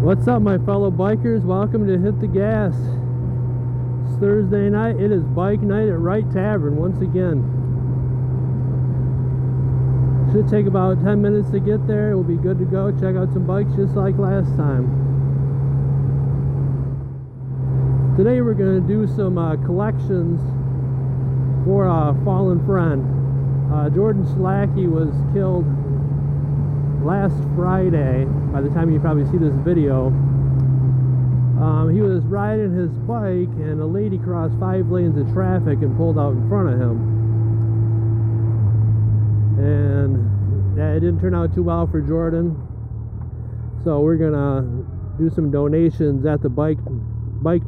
What's up, my fellow bikers? Welcome to Hit the Gas. It's Thursday night. It is bike night at Wright Tavern once again. Should take about 10 minutes to get there. We'll be good to go. Check out some bikes just like last time. Today we're going to do some collections for a fallen friend. Jordan Slacky was killed last Friday. By the time you probably see this video, he was riding his bike and a lady crossed 5 lanes of traffic and pulled out in front of him, and yeah, it didn't turn out too well for Jordan. So we're gonna do some donations at the bike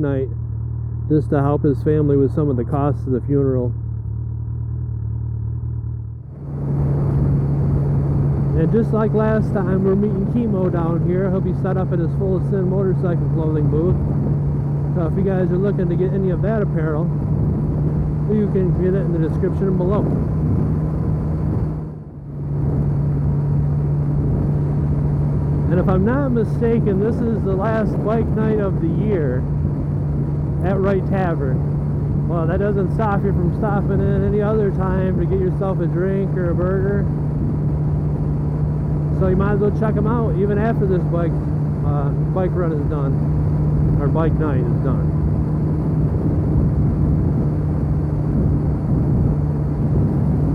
night just to help his family with some of the costs of the funeral. And just like last time, we're meeting Chemo down here. He'll be set up at his Full of Sin motorcycle clothing booth. So if you guys are looking to get any of that apparel, you can get it in the description below. And if I'm not mistaken, this is the last bike night of the year at Wright Tavern. Well, that doesn't stop you from stopping in any other time to get yourself a drink or a burger. So you might as well check them out even after this bike run is done, or bike night is done.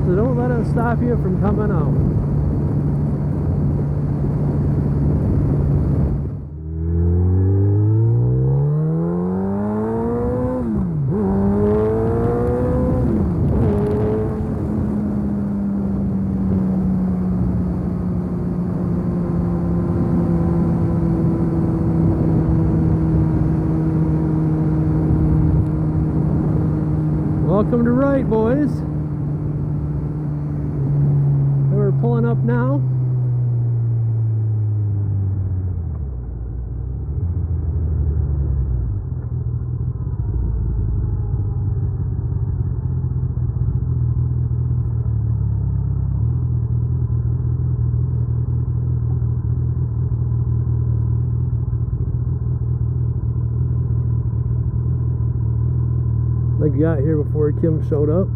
So don't let it stop you from coming out. Welcome to Wright, boys. And we're pulling up now. I got here before Kim showed up.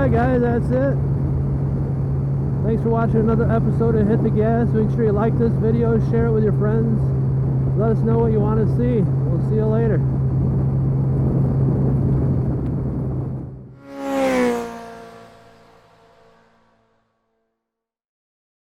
Alright guys, that's it. Thanks for watching another episode of Hit the Gas. Make sure you like this video, share it with your friends. Let us know what you want to see. We'll see you later.